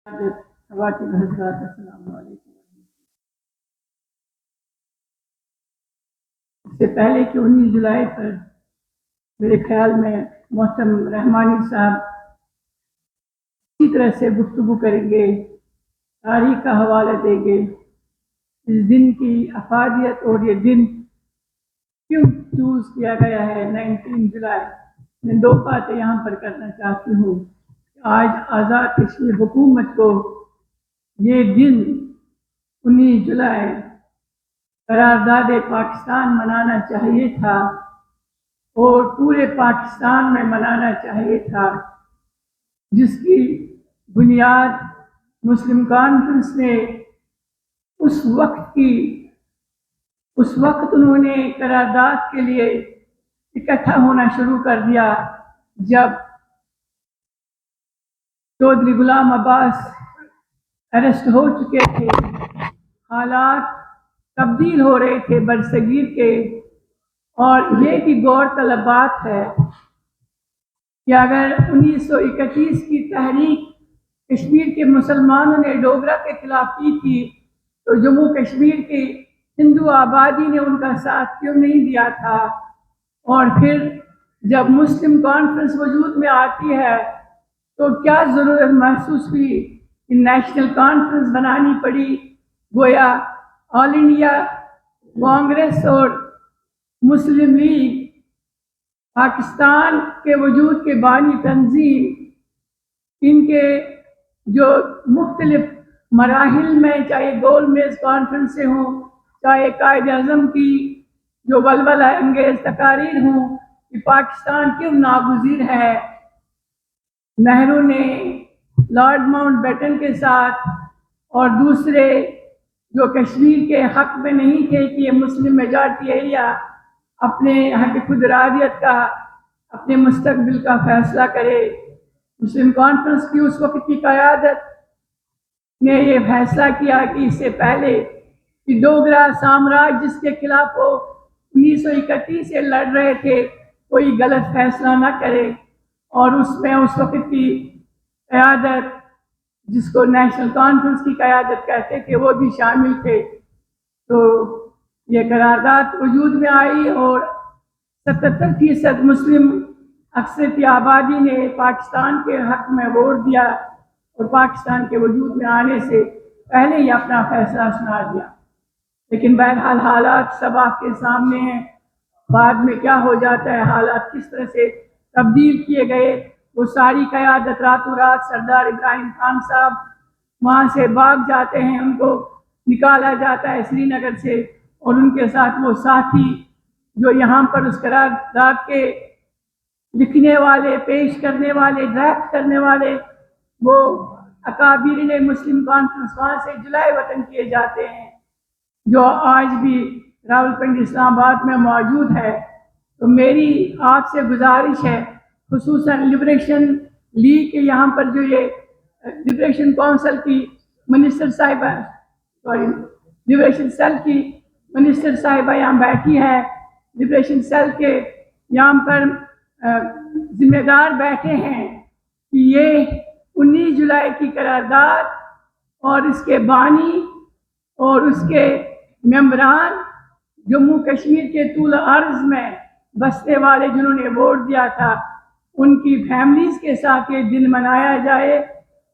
خواتین حضرات السلام علیکم۔ اس سے پہلے کہ 19 جولائی پر میرے خیال میں محترم رحمانی صاحب اسی طرح سے گفتگو کریں گے، تاریخ کا حوالہ دیں گے، اس دن کی افادیت اور یہ دن کیوں چوز کیا گیا ہے 19 جولائی۔ میں دو باتیں یہاں پر کرنا چاہتی ہوں۔ آج آزاد کشمیر حکومت کو یہ دن 19 جولائی قرارداد پاکستان منانا چاہیے تھا اور پورے پاکستان میں منانا چاہیے تھا، جس کی بنیاد مسلم کانفرنس نے اس وقت انہوں نے قرارداد کے لیے اکٹھا ہونا شروع کر دیا جب چودھری غلام عباس اریسٹ ہو چکے تھے، حالات تبدیل ہو رہے تھے برصغیر کے، اور یہ بھی غور طلب بات ہے کہ اگر 1931 کی تحریک کشمیر کے مسلمانوں نے ڈوگرا کے خلاف کی تھی تو جموں کشمیر کی ہندو آبادی نے ان کا ساتھ کیوں نہیں دیا تھا؟ اور پھر جب مسلم کانفرنس وجود میں آتی ہے تو کیا ضرورت محسوس ہوئی کہ نیشنل کانفرنس بنانی پڑی؟ گویا آل انڈیا کانگریس اور مسلم لیگ پاکستان کے وجود کے بانی تنظیم، ان کے جو مختلف مراحل میں، چاہے گول میز کانفرنس سے ہوں، چاہے قائد اعظم کی جو ولولہ انگیز تقاریر ہوں کہ پاکستان کیوں ناگزیر ہے، نہرو نے لارڈ ماؤنٹ بیٹن کے ساتھ اور دوسرے جو کشمیر کے حق میں نہیں تھے کہ یہ مسلم میجارٹی ایریا اپنے حق خود ارادیت کا، اپنے مستقبل کا فیصلہ کرے، مسلم کانفرنس کی اس وقت کی قیادت نے یہ فیصلہ کیا کہ اس سے پہلے کہ ڈوگرا سامراج جس کے خلاف وہ 1931 سے لڑ رہے تھے کوئی غلط فیصلہ نہ کرے، اور اس میں اس وقت کی قیادت جس کو نیشنل کانفرنس کی قیادت کہتے تھے وہ بھی شامل تھے۔ تو یہ قرارداد وجود میں آئی اور 77% مسلم اکثریتی آبادی نے پاکستان کے حق میں ووٹ دیا اور پاکستان کے وجود میں آنے سے پہلے ہی اپنا فیصلہ سنا دیا۔ لیکن بہرحال حالات سب آپ کے سامنے ہیں، بعد میں کیا ہو جاتا ہے، حالات کس طرح سے تبدیل کیے گئے، وہ ساری قیادت راتوں رات سردار ابراہیم خان صاحب وہاں سے بھاگ جاتے ہیں، ان کو نکالا جاتا ہے سری نگر سے، اور ان کے ساتھ وہ ساتھی جو یہاں پر اس قرارداد کے لکھنے والے، پیش کرنے والے، ڈرافٹ کرنے والے، وہ اکابرین مسلم کانفرنس وہاں سے جلائے وطن کیے جاتے ہیں، جو آج بھی راولپنڈی اسلام آباد میں موجود ہے۔ تو میری آپ سے گزارش ہے، خصوصاً لبریشن لیگ کے یہاں پر جو یہ لبریشن کونسل کی منسٹر صاحبہ، لبریشن سیل کی منسٹر صاحبہ یہاں بیٹھی ہے، لبریشن سیل کے یہاں پر ذمہ دار بیٹھے ہیں کہ یہ 19 جولائی کی قرارداد اور اس کے بانی اور اس کے ممبران جموں کشمیر کے طول عرض میں بسنے والے جنہوں نے ووٹ دیا تھا، ان کی فیملیز کے ساتھ یہ دن منایا جائے،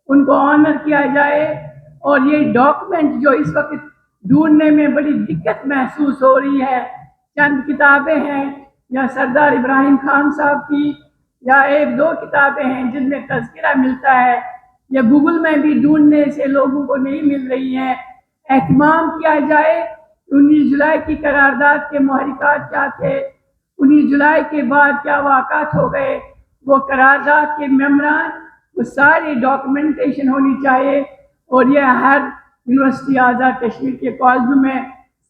ان کو آنر کیا جائے، اور یہ ڈاکومنٹ جو اس وقت ڈھونڈنے میں بڑی دقت محسوس ہو رہی ہے، چند کتابیں ہیں یا سردار ابراہیم خان صاحب کی یا ایک دو کتابیں ہیں جن میں تذکرہ ملتا ہے، یا گوگل میں بھی ڈھونڈنے سے لوگوں کو نہیں مل رہی ہیں۔ اہتمام کیا جائے 19 جولائی کی قرارداد کے محرکات کیا تھے، 19 جولائی کے بعد کیا واقعات ہو گئے، وہ قرارداد کے ممبران، وہ ساری ڈاکومنٹیشن ہونی چاہیے، اور یہ ہر یونیورسٹی آزاد کشمیر کے کالجوں میں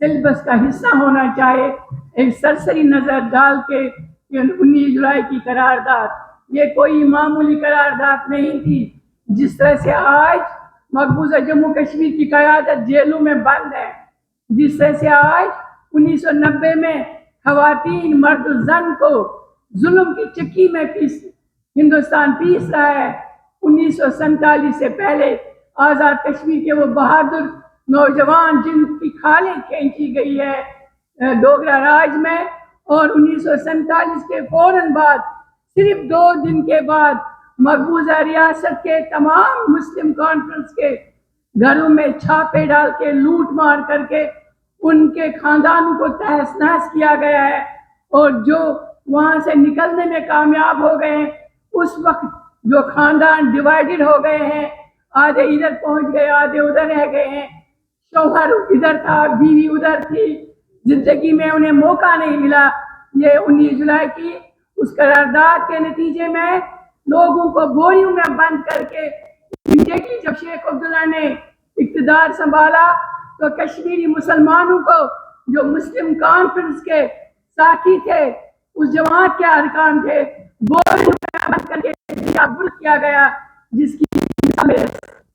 سلیبس کا حصہ ہونا چاہیے۔ ایک سرسری نظر ڈال کے کہ 19 جولائی کی قرارداد یہ کوئی معمولی قرارداد نہیں تھی، جس طرح سے آج مقبوضہ جموں کشمیر کی قیادت جیلوں میں بند ہے، جس طرح سے آج 1990 میں خواتین، مرد و زن کو ظلم کی چکی میں ہندوستان پیس رہا ہے، 1947 سے پہلے آزاد کشمیر کے وہ بہادر نوجوان جن کی کھالیں کھینچی گئی ہے ڈوگرا راج میں، اور 1947 کے فوراً بعد صرف 2 دن کے بعد مقبوضہ ریاست کے تمام مسلم کانفرنس کے گھروں میں چھاپے ڈال کے لوٹ مار کر کے ان کے خاندانوں کو تہس نہس کیا گیا ہے، اور جو وہاں سے نکلنے میں کامیاب ہو گئے ہیں اس وقت جو خاندان ڈیوائیڈڈ ہو گئے ہیں، آدھے ادھر پہنچ گئے آدھے ادھر رہ گئے ہیں، شوہر ادھر تھا بیوی ادھر تھی، زندگی میں انہیں موقع نہیں ملا۔ یہ 19 جولائی کی اس قرارداد کے نتیجے میں لوگوں کو بوریوں میں بند کر کے امیڈیٹلی جب شیخ عبداللہ نے اقتدار سنبھالا تو کشمیری مسلمانوں کو جو مسلم کانفرنس کے ساتھی تھے، اس جماعت کے ارکان تھے، بوریوں میں بند کر کے برد کیا گیا، جس کی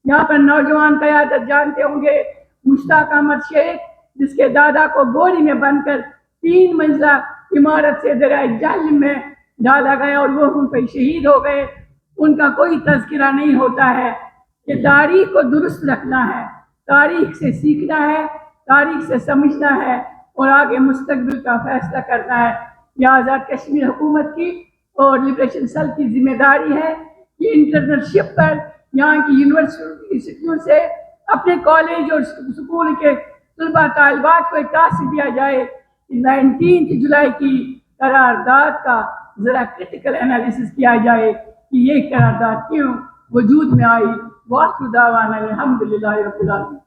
یہاں پر نوجوان قیادت جانتے ہوں گے، مشتاق احمد شیخ، جس کے دادا کو بوری میں بند کر 3 منزلہ عمارت سے دریا جہلم میں ڈالا گیا اور وہ ان پہ شہید ہو گئے۔ ان کا کوئی تذکرہ نہیں ہوتا ہے کہ تاریخ کو درست رکھنا ہے، تاریخ سے سیکھنا ہے، تاریخ سے سمجھنا ہے اور آگے مستقبل کا فیصلہ کرنا ہے۔ یہ آزاد کشمیر حکومت کی اور لبریشن سیل کی ذمہ داری ہے کہ انٹرنشپ پر یہاں کی یونیورسٹیوں سے اپنے کالج اور سکول کے طلباء طالبات کو ایک ٹاسک دیا جائے کہ 19 جولائی کی قرارداد کا ذرا کرٹیکل انالیسس کیا جائے کہ یہ قرارداد کیوں وجود میں آئی۔ وآخر دعوانا الحمدللہ رب العالمین۔